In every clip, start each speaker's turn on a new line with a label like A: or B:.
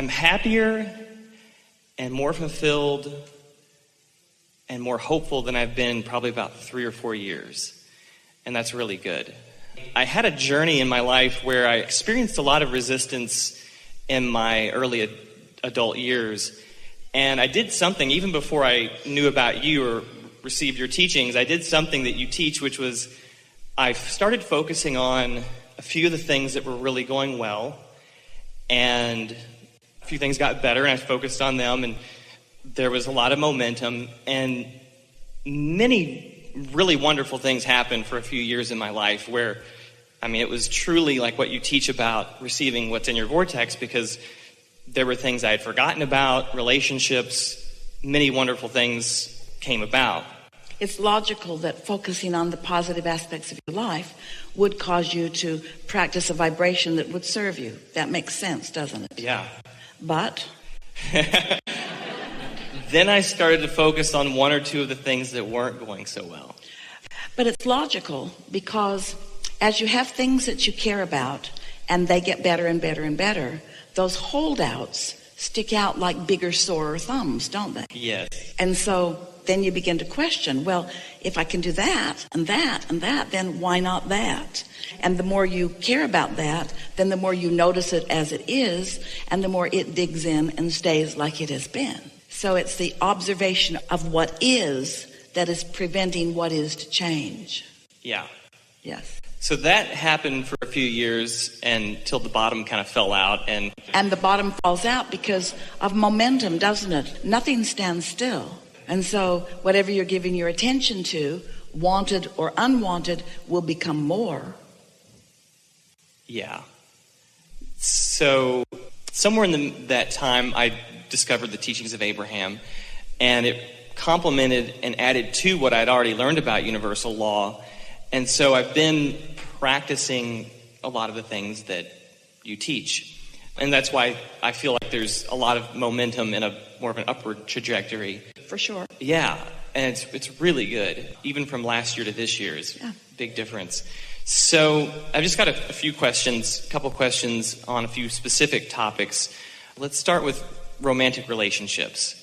A: I'm happier and more fulfilled and more hopeful than I've been in probably about 3 or 4 years. And that's really good. I had a journey in my life where I experienced a lot of resistance in my early adult years. And I did something, even before I knew about you or received your teachings, I did something that you teach, which was I started focusing on a few of the things that were really going well. And a few things got better, and I focused on them, and there was a lot of momentum, and many really wonderful things happened for a few years in my life where, it was truly like what you teach about receiving what's in your vortex, because there were things I had forgotten about, relationships, many wonderful things came about.
B: It's logical that focusing on the positive aspects of your life would cause you to practice a vibration that would serve you. That makes sense, doesn't it?
A: Yeah.
B: But
A: then I started to focus on one or two of the things that weren't going so well.
B: But it's logical, because as you have things that you care about and they get better and better and better, those holdouts stick out like bigger, sorer thumbs, don't they?
A: Yes.
B: And so then you begin to question, well, if I can do that and that and that, then why not that? And the more you care about that, then the more you notice it as it is, and the more it digs in and stays like it has been. So it's the observation of what is that is preventing what is to change.
A: Yeah.
B: Yes.
A: So that happened for a few years until the bottom kind of fell out. And
B: the bottom falls out because of momentum, doesn't it? Nothing stands still. And so whatever you're giving your attention to, wanted or unwanted, will become more.
A: Yeah. So somewhere in that time, I discovered the teachings of Abraham, and it complemented and added to what I'd already learned about universal law. And so I've been practicing a lot of the things that you teach. And that's why I feel like there's a lot of momentum in a more of an upward trajectory.
B: For sure.
A: Yeah, and it's really good. Even from last year to this year is
B: a
A: big difference. So I've just got a couple questions on a few specific topics. Let's start with romantic relationships.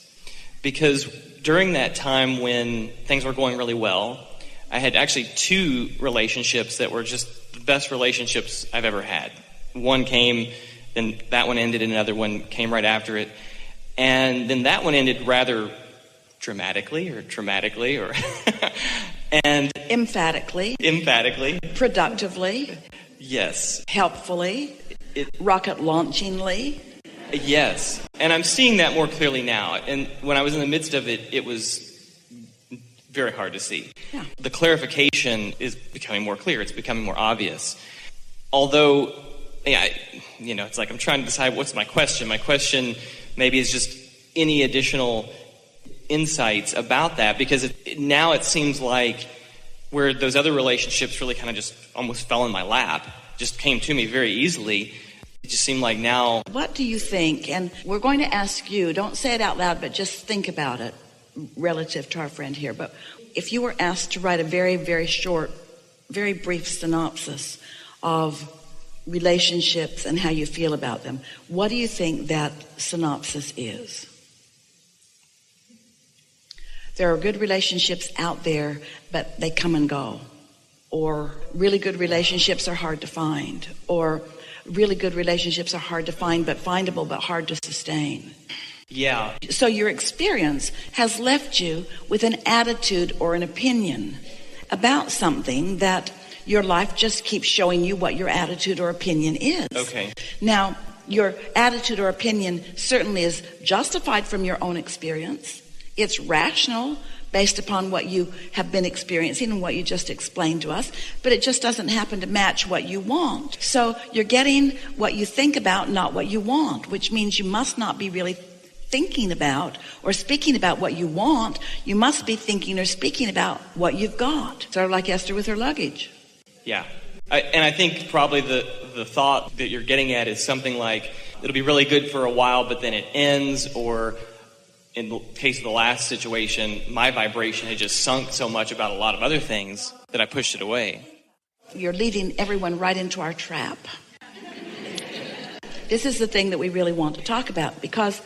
A: Because during that time when things were going really well, I had actually 2 relationships that were just the best relationships I've ever had. One came, then that one ended, and another one came right after it. And then that one ended rather dramatically or traumatically or and
B: emphatically, productively,
A: yes,
B: helpfully, rocket launchingly.
A: Yes, and I'm seeing that more clearly now. And when I was in the midst of it, it was very hard to see.
B: Yeah.
A: The clarification is becoming more clear. It's becoming more obvious. Although, it's like I'm trying to decide what's my question. My question maybe is just any additional insights about that, because now it seems like where those other relationships really kind of just almost fell in my lap, just came to me very easily. It just seemed like now...
B: What do you think? And we're going to ask you, don't say it out loud, but just think about it relative to our friend here. But if you were asked to write a very, very short, very brief synopsis of relationships and how you feel about them, what do you think that synopsis is? There are good relationships out there, but they come and go. Or really good relationships are hard to find. Or really good relationships are hard to find, but findable, but hard to sustain.
A: Yeah.
B: So your experience has left you with an attitude or an opinion about something that your life just keeps showing you what your attitude or opinion is.
A: Okay.
B: Now, your attitude or opinion certainly is justified from your own experience. It's rational based upon what you have been experiencing and what you just explained to us, but it just doesn't happen to match what you want. So you're getting what you think about, not what you want, which means you must not be really thinking about or speaking about what you want. You must be thinking or speaking about what you've got. Sort of like Esther with her luggage.
A: Yeah. I think probably the thought that you're getting at is something like, it'll be really good for a while, but then it ends, or in the case of the last situation, my vibration had just sunk so much about a lot of other things that I pushed it away.
B: You're leading everyone right into our trap. this is the thing that we really want to talk about, because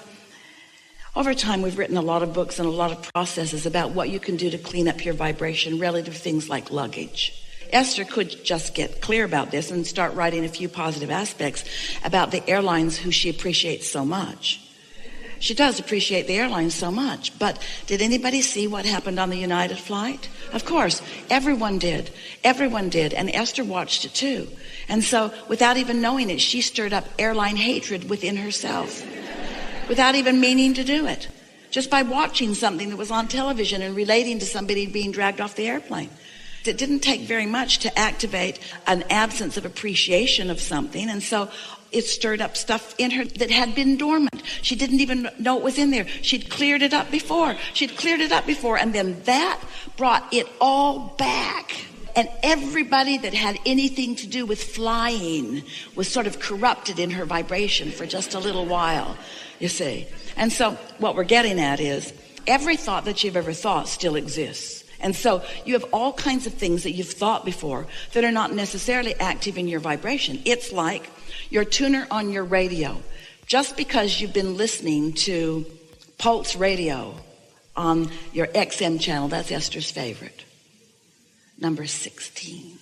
B: over time we've written a lot of books and a lot of processes about what you can do to clean up your vibration relative to things like luggage. Esther could just get clear about this and start writing a few positive aspects about the airlines who she appreciates so much. She does appreciate the airlines so much, but did anybody see what happened on the United flight? Of course, everyone did. Everyone did, and Esther watched it too. And so, without even knowing it, she stirred up airline hatred within herself, without even meaning to do it, just by watching something that was on television and relating to somebody being dragged off the airplane. It didn't take very much to activate an absence of appreciation of something, and so it stirred up stuff in her that had been dormant. She didn't even know it was in there. She'd cleared it up before, and then that brought it all back. And everybody that had anything to do with flying was sort of corrupted in her vibration for just a little while, you see. And so what we're getting at is every thought that you've ever thought still exists. And so you have all kinds of things that you've thought before that are not necessarily active in your vibration. It's like your tuner on your radio. Just because you've been listening to Pulse Radio on your XM channel, that's Esther's favorite, number 16.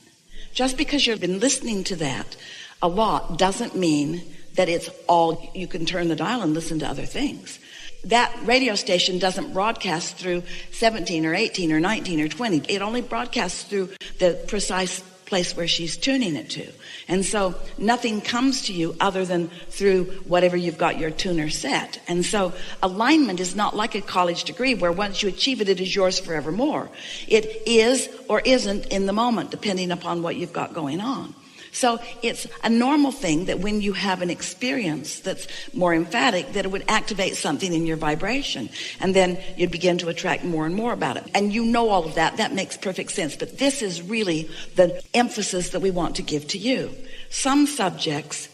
B: Just because you've been listening to that a lot doesn't mean that it's all, you can turn the dial and listen to other things. That radio station doesn't broadcast through 17 or 18 or 19 or 20. It only broadcasts through the precise place where she's tuning it to. And so nothing comes to you other than through whatever you've got your tuner set. And so alignment is not like a college degree where once you achieve it, it is yours forevermore. It is or isn't in the moment, depending upon what you've got going on. So it's a normal thing that when you have an experience that's more emphatic, that it would activate something in your vibration. And then you'd begin to attract more and more about it. And you know all of that. That makes perfect sense. But this is really the emphasis that we want to give to you. Some subjects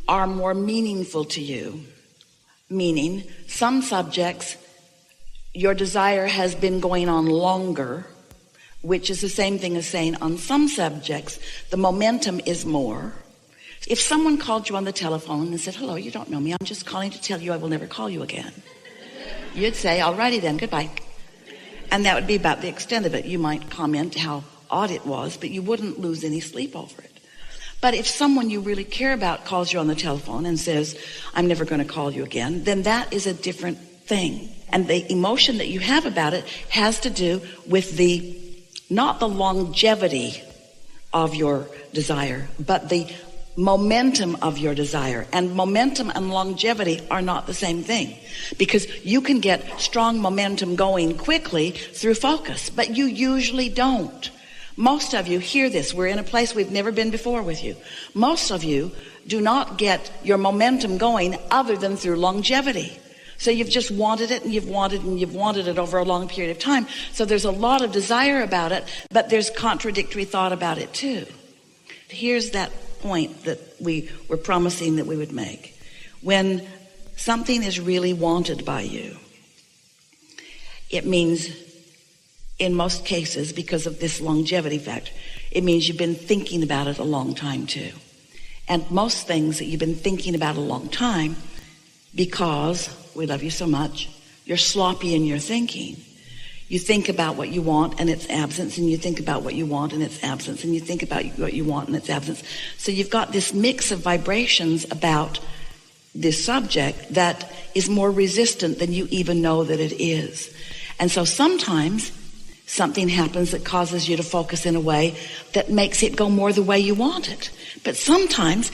B: are more meaningful to you. Meaning, some subjects, your desire has been going on longer, which is the same thing as saying on some subjects, the momentum is more. If someone called you on the telephone and said, hello, you don't know me, I'm just calling to tell you I will never call you again. You'd say, alrighty then, goodbye. And that would be about the extent of it. You might comment how odd it was, but you wouldn't lose any sleep over it. But if someone you really care about calls you on the telephone and says, I'm never going to call you again, then that is a different thing. And the emotion that you have about it has to do with not the longevity of your desire, but the momentum of your desire. And momentum and longevity are not the same thing, because you can get strong momentum going quickly through focus, but you usually don't. Most of you hear this. We're in a place we've never been before with you. Most of you do not get your momentum going other than through longevity. So you've just wanted it and you've wanted it over a long period of time. So there's a lot of desire about it, but there's contradictory thought about it too. Here's that point that we were promising that we would make. When something is really wanted by you, it means, in most cases, because of this longevity factor, it means you've been thinking about it a long time too. And most things that you've been thinking about a long time, because we love you so much, you're sloppy in your thinking. You think about what you want and its absence, and you think about what you want and its absence, and you think about what you want and its absence. So you've got this mix of vibrations about this subject that is more resistant than you even know that it is. And so sometimes something happens that causes you to focus in a way that makes it go more the way you want it. But sometimes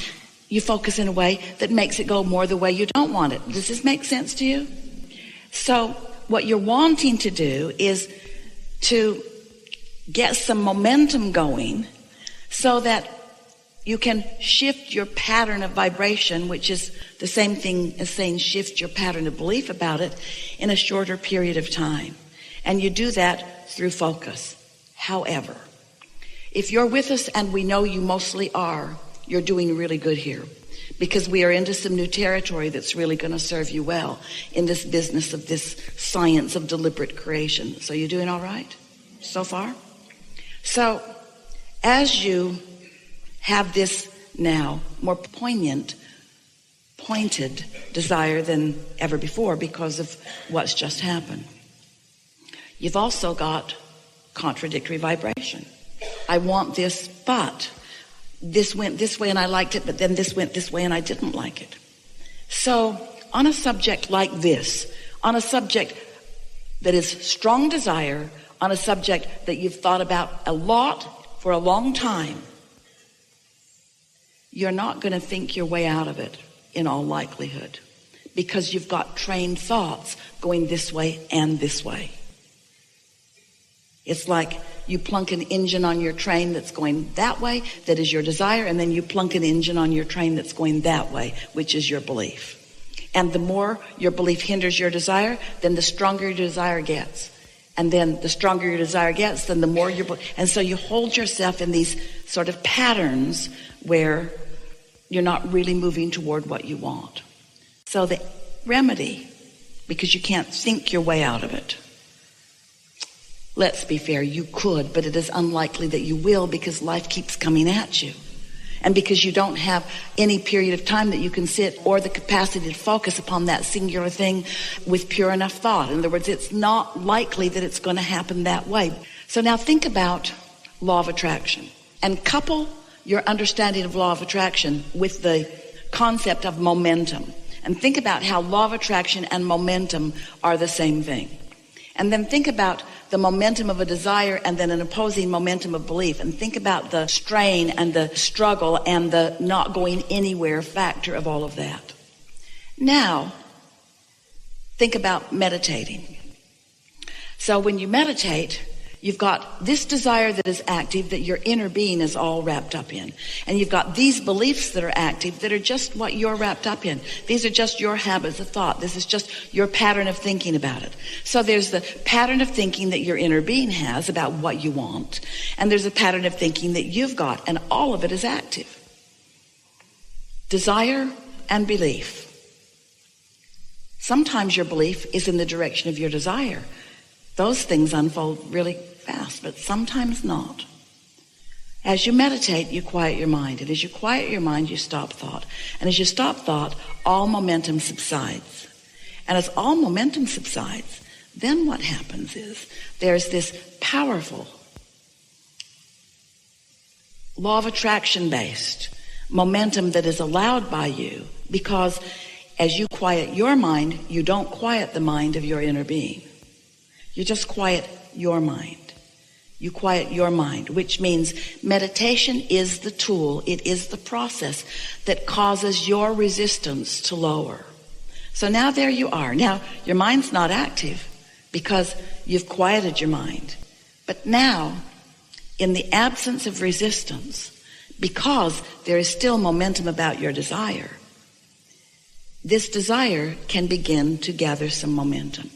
B: you focus in a way that makes it go more the way you don't want it. Does this make sense to you? So what you're wanting to do is to get some momentum going so that you can shift your pattern of vibration, which is the same thing as saying shift your pattern of belief about it, in a shorter period of time. And you do that through focus. However, if you're with us, and we know you mostly are, you're doing really good here, because we are into some new territory that's really going to serve you well in this business of this science of deliberate creation. So you're doing all right so far? So as you have this now more poignant pointed desire than ever before because of what's just happened. You've also got contradictory vibration. I want this, but this went this way and I liked it, but then this went this way and I didn't like it. So on a subject like this, on a subject that is strong desire, on a subject that you've thought about a lot for a long time, you're not going to think your way out of it in all likelihood, because you've got trained thoughts going this way and this way. It's like you plunk an engine on your train that's going that way, that is your desire, and then you plunk an engine on your train that's going that way, which is your belief. And the more your belief hinders your desire, then the stronger your desire gets. And then the stronger your desire gets, then the more and so you hold yourself in these sort of patterns where you're not really moving toward what you want. So the remedy, because you can't think your way out of it. Let's be fair, you could, but it is unlikely that you will, because life keeps coming at you. And because you don't have any period of time that you can sit or the capacity to focus upon that singular thing with pure enough thought. In other words, it's not likely that it's going to happen that way. So now think about law of attraction and couple your understanding of law of attraction with the concept of momentum. And think about how law of attraction and momentum are the same thing. And then think about the momentum of a desire and then an opposing momentum of belief. And think about the strain and the struggle and the not going anywhere factor of all of that. Now, think about meditating. So when you meditate, you've got this desire that is active, that your inner being is all wrapped up in. And you've got these beliefs that are active, that are just what you're wrapped up in. These are just your habits of thought. This is just your pattern of thinking about it. So there's the pattern of thinking that your inner being has about what you want. And there's a pattern of thinking that you've got, and all of it is active. Desire and belief. Sometimes your belief is in the direction of your desire. Those things unfold really fast, but sometimes not. As you meditate, you quiet your mind. And as you quiet your mind, you stop thought. And as you stop thought, all momentum subsides. And as all momentum subsides, then what happens is there's this powerful law of attraction-based momentum that is allowed by you, because as you quiet your mind, you don't quiet the mind of your inner being. You just quiet your mind. You quiet your mind, which means meditation is the tool. It is the process that causes your resistance to lower. So now there you are. Now your mind's not active because you've quieted your mind. But now, in the absence of resistance, because there is still momentum about your desire, this desire can begin to gather some momentum.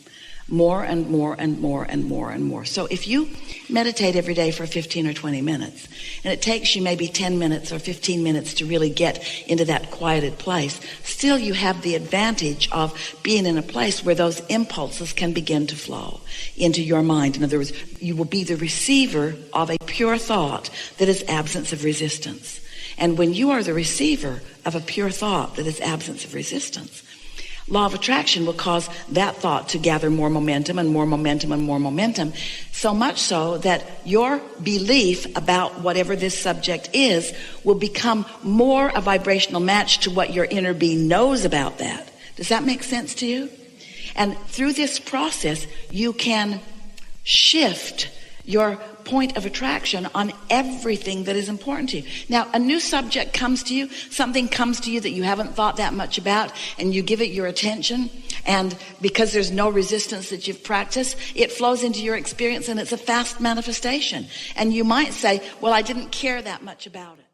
B: More and more and more and more and more. So if you meditate every day for 15 or 20 minutes, and it takes you maybe 10 minutes or 15 minutes to really get into that quieted place, still you have the advantage of being in a place where those impulses can begin to flow into your mind. In other words, you will be the receiver of a pure thought that is absence of resistance. And when you are the receiver of a pure thought that is absence of resistance, law of attraction will cause that thought to gather more momentum and more momentum and more momentum, so much so that your belief about whatever this subject is will become more a vibrational match to what your inner being knows about that. Does that make sense to you? And through this process, you can shift your point of attraction on everything that is important to you. Now, a new subject comes to you, something comes to you that you haven't thought that much about, and you give it your attention, and because there's no resistance that you've practiced, it flows into your experience, and it's a fast manifestation. And you might say, well, I didn't care that much about it.